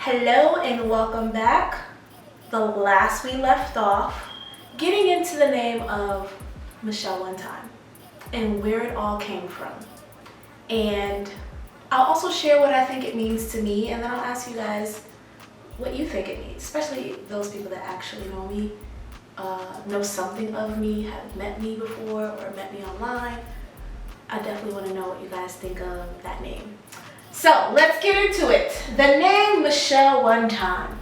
Hello and welcome back. The last we left off, getting into the name of Michelle One Time and where it all came from. And I'll also share what I think it means to me, and then I'll ask you guys what you think it means, especially those people that actually know me, know something of me, have met me before or met me online. I definitely want to know what you guys think of that name. So let's get into it. The name Michelle One Time.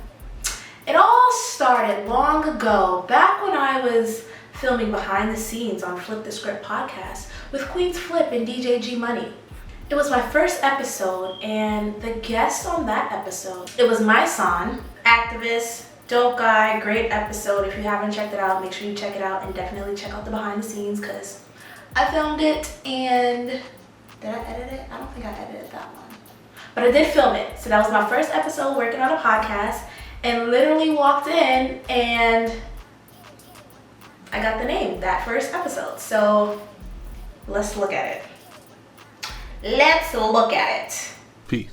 It all started long ago, back when I was filming behind the scenes on Flip Da Script podcast with Queenz Flip and DJ G Money. It was my first episode, and the guest on that episode, it was Mysonne, activist, dope guy, great episode. If you haven't checked it out, make sure you check it out, and definitely check out the behind the scenes because I filmed it. And did I edit it? I don't think I edited that one, but I did film it. So that was my first episode working on a podcast, and literally walked in and I got the name that first episode. So let's look at it. Let's look at it. Peace.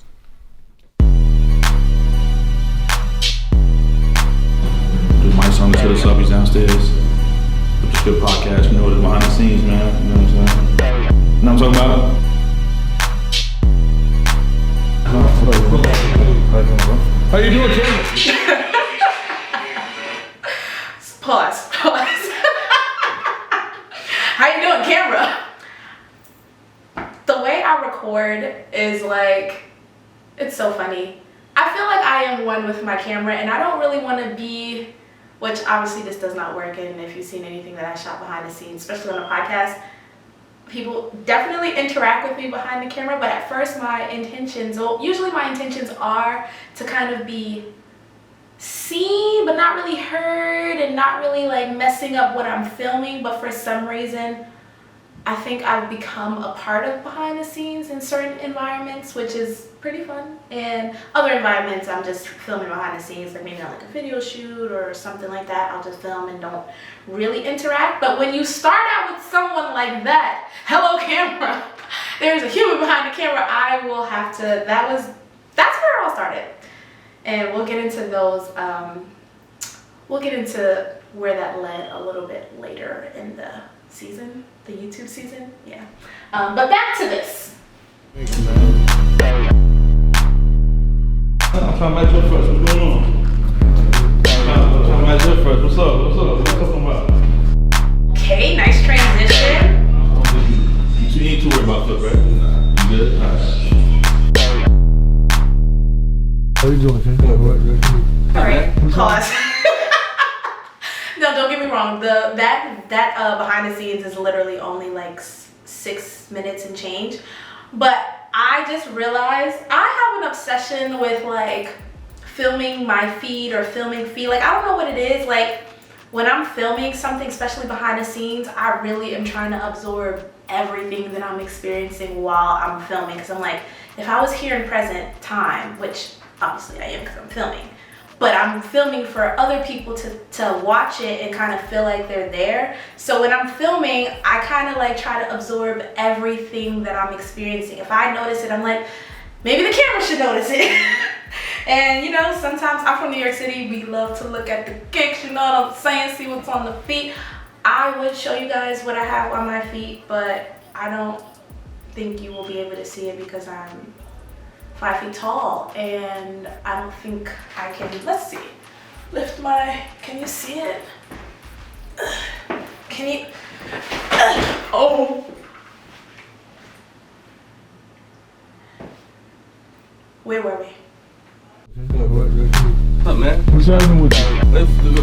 Just Mysonne to the sub, he's downstairs. With the Script podcast, you know, it's behind the scenes, man. You know what I'm saying? You know what I'm talking about? How you doing, Kim? Pause. How you doing, camera? The way I record is like, it's so funny. I feel like I am one with my camera, and I don't really want to be, which obviously this does not work, and if you've seen anything that I shot behind the scenes, especially on a podcast, people definitely interact with me behind the camera, but at first my intentions, usually my intentions are to kind of be seen but not really heard and not really like messing up what I'm filming. But for some reason I think I've become a part of behind the scenes in certain environments, which is pretty fun. And other environments I'm just filming behind the scenes, like maybe on like a video shoot or something like that. I'll just film and don't really interact. But when you start out with someone like that, hello camera, there's a human behind the camera, I will have to, that's where it all started. And we'll get into those, we'll get into where that led a little bit later in the season, the YouTube season, yeah. But back to this. I'm trying to match up first, what's going on? I'm trying to match up first, what's up, what you talking about? Okay, nice transition. You ain't too worried about Flip, right? You good? Alright. How you doing, Ken? Alright, pause. No, don't get me wrong. That behind the scenes is literally only like 6 minutes and change. But I just realized I have an obsession with like filming my feed or filming feed. Like, I don't know what it is. Like, when I'm filming something, especially behind the scenes, I really am trying to absorb everything that I'm experiencing while I'm filming. Because I'm like, if I was here in present time, which obviously I am because I'm filming, but I'm filming for other people to watch it and kind of feel like they're there. So when I'm filming, I kind of like try to absorb everything that I'm experiencing. If I notice it, I'm like, maybe the camera should notice it. And you know, sometimes I'm from New York City, we love to look at the kicks, you know what I'm saying, see what's on the feet. I would show you guys what I have on my feet, but I don't think you will be able to see it because I'm 5 feet tall, and I don't think I can, let's see, lift my, can you see it? Can you, oh. Where were we? What's up, man? What's happening with you?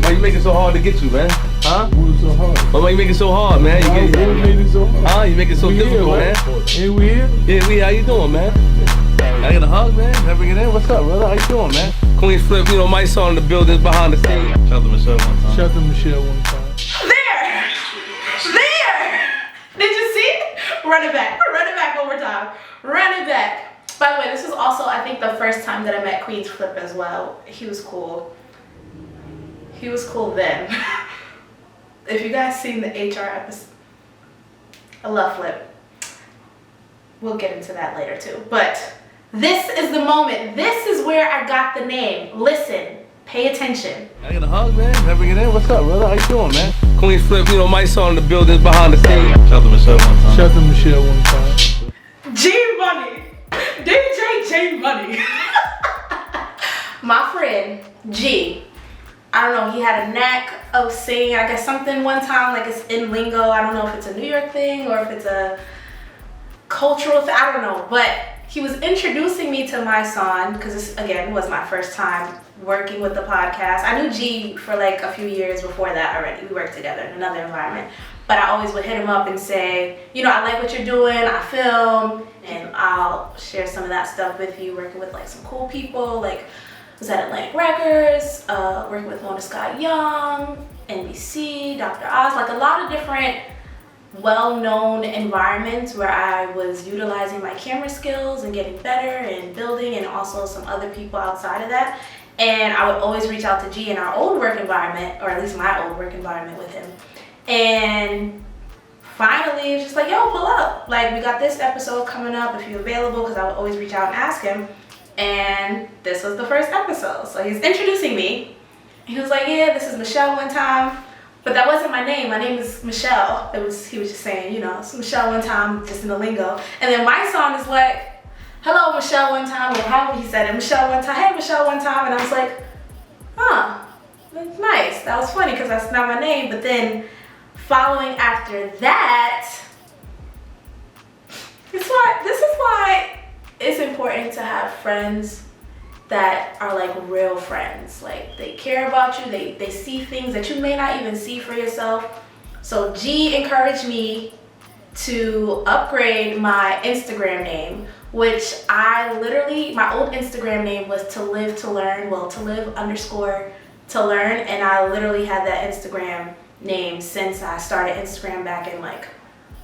Why you make it so hard to get you, man? Huh? What's so hard? Why you make it so hard, man? You made it so hard. Huh? You make it so difficult, man? Ain't we here? Yeah, how you doing, man? I get a hug, man. Can I bring it in? What's up, brother? How you doing, man? Queenz Flip, you know, Mysonne in the building behind the scenes. Shout out to Michelle one time. Shout out to Michelle one time. There! Did you see it? Run it back one more time. Run it back. By the way, this was also, I think, the first time that I met Queenz Flip as well. He was cool. He was cool then. If you guys seen the HR episode, I love Flip. We'll get into that later too. But This is the moment. This is where I got the name. Listen, pay attention. I get a hug, man. Never get in. What's up, brother? How you doing, man? Queenz Flip, Mysonne in the building behind the scenes. Shout out to Michelle one time. Shout out to Michelle one time. G Money. DJ G Money. My friend, G. I don't know, he had a knack of saying, I guess something one time, like it's in lingo. I don't know if it's a New York thing or if it's a cultural thing. I don't know. But he was introducing me to Mysonne because this, again, was my first time working with the podcast. I knew G for like a few years before that already. We worked together in another environment. But I always would hit him up and say, I like what you're doing. I film and I'll share some of that stuff with you, working with like some cool people. Like, I was at Atlantic Records, working with Mona Scott Young, NBC, Dr. Oz, like a lot of different well-known environments where I was utilizing my camera skills and getting better and building, and also some other people outside of that. And I would always reach out to G in our old work environment, or at least my old work environment with him. And finally, it's just like, yo, pull up. Like, we got this episode coming up if you're available, because I would always reach out and ask him. And this was the first episode. So he's introducing me. He was like, yeah, this is Michelle one time. But that wasn't my name. My name is Michelle. He was just saying, it's Michelle one time, just in the lingo. And then Mysonne is like, hello, Michelle one time. Or however he said it, Michelle one time. Hey, Michelle one time. And I was like, huh, that's nice. That was funny because that's not my name. But then following after that, this is why it's important to have friends that are like real friends. Like, they care about you, they see things that you may not even see for yourself. So G encouraged me to upgrade my Instagram name, which my old Instagram name was to live to learn, to live _ to learn, and I literally had that Instagram name since I started Instagram back in like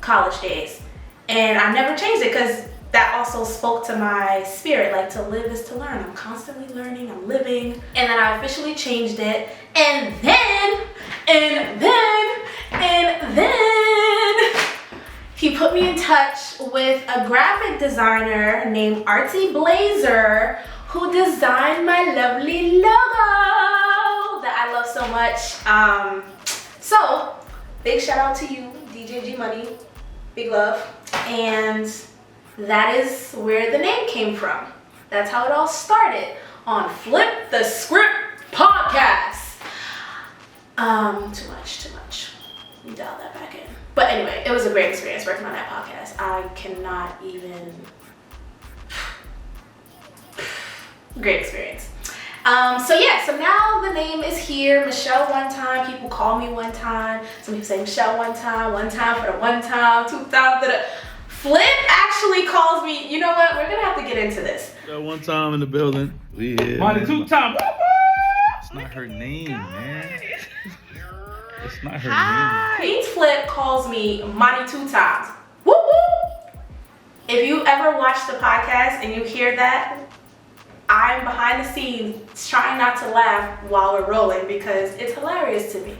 college days. And I never changed it because that also spoke to my spirit, like to live is to learn. I'm constantly learning, I'm living. And then I officially changed it. And then he put me in touch with a graphic designer named Artie Blazer, who designed my lovely logo that I love so much. So big shout out to you, DJ G Money. Big love. And that is where the name came from. That's how it all started on Flip Da Script podcast. Too much. Let me dial that back in. But anyway, it was a great experience working on that podcast. I cannot even. Great experience. So now the name is here, Michelle one time. People call me one time. Some people say Michelle one time for the one time, 2 times. Flip actually calls me. You know what? We're gonna have to get into this. One time in the building. Yeah. Money 2 times. It's not her name, man. It's not her Queenz Flip calls me Money 2 times. Woo woo! If you ever watch the podcast and you hear that, I'm behind the scenes trying not to laugh while we're rolling because it's hilarious to me.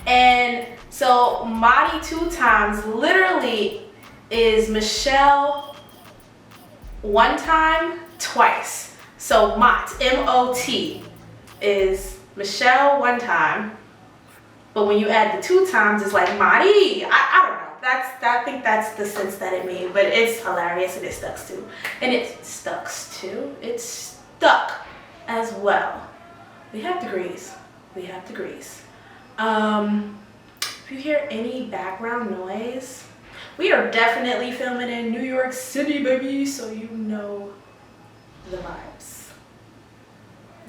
And so Money 2 times literally is Michelle one time, twice. So Mott, M-O-T, is Michelle one time. But when you add the 2 times, it's like Mari. I don't know. I think that's the sense that it made. But it's hilarious and it stucks too. And it's stuck as well. We have degrees. If you hear any background noise, we are definitely filming in New York City, baby, so you know the vibes.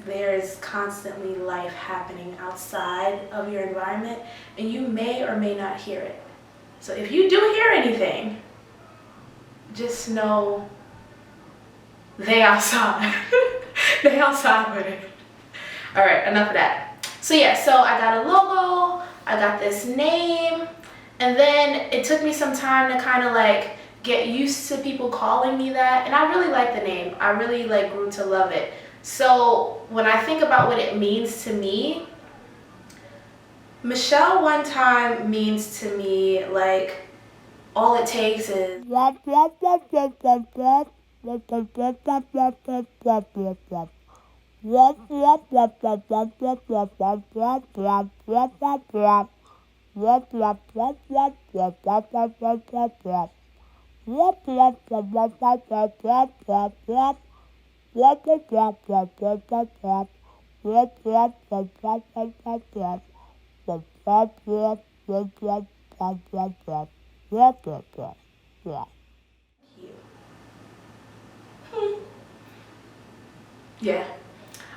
There is constantly life happening outside of your environment, and you may or may not hear it. So if you do hear anything, just know they outside. They outside with it. All right, enough of that. So I got a logo, I got this name, and then it took me some time to kind of like get used to people calling me that. And I really like the name. I really like grew to love it. So when I think about what it means to me, Michelle one time means to me like all it takes is Yeah.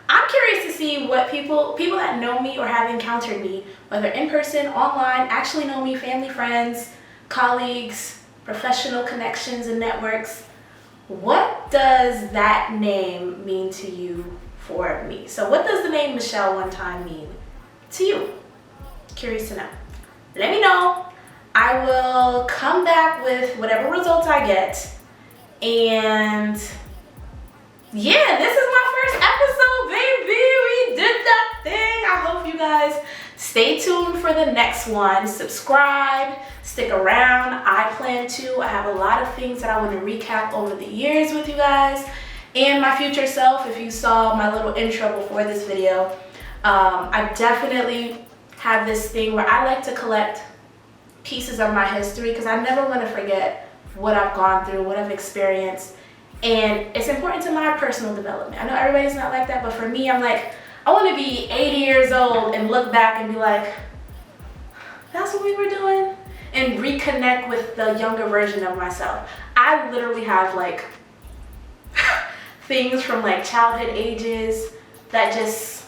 I'm curious to see what people that know me or have encountered me, whether in person, online, actually know me, family, friends, colleagues, professional connections and networks. What does that name mean to you for me? So what does the name Michelle One Time mean to you? Curious to know. Let me know. I will come back with whatever results I get. And yeah, this is my first episode, baby. We did that thing. I hope you guys stay tuned for the next one. Subscribe, stick around. I plan to. I have a lot of things that I want to recap over the years with you guys and my future self. If you saw my little intro before this video, I definitely have this thing where I like to collect pieces of my history because I never want to forget what I've gone through, what I've experienced. And it's important to my personal development. I know everybody's not like that, but for me, I'm like, I want to be 80 years old and look back and be like, that's what we were doing? And reconnect with the younger version of myself. I literally have like things from like childhood ages that just,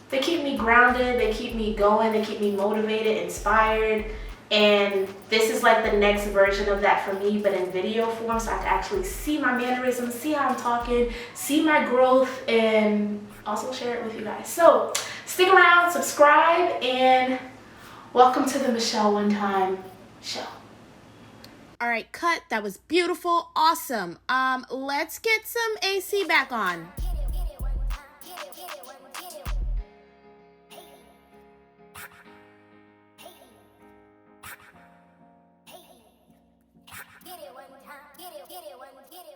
they keep me grounded, they keep me going, they keep me motivated, inspired. And this is like the next version of that for me, but in video form, so I can actually see my mannerisms, see how I'm talking, see my growth, and also share it with you guys. So stick around, subscribe, and welcome to the Michelle One Time show. All right, cut. That was beautiful. Awesome. Let's get some AC back on. Get it one time, get it one, get it.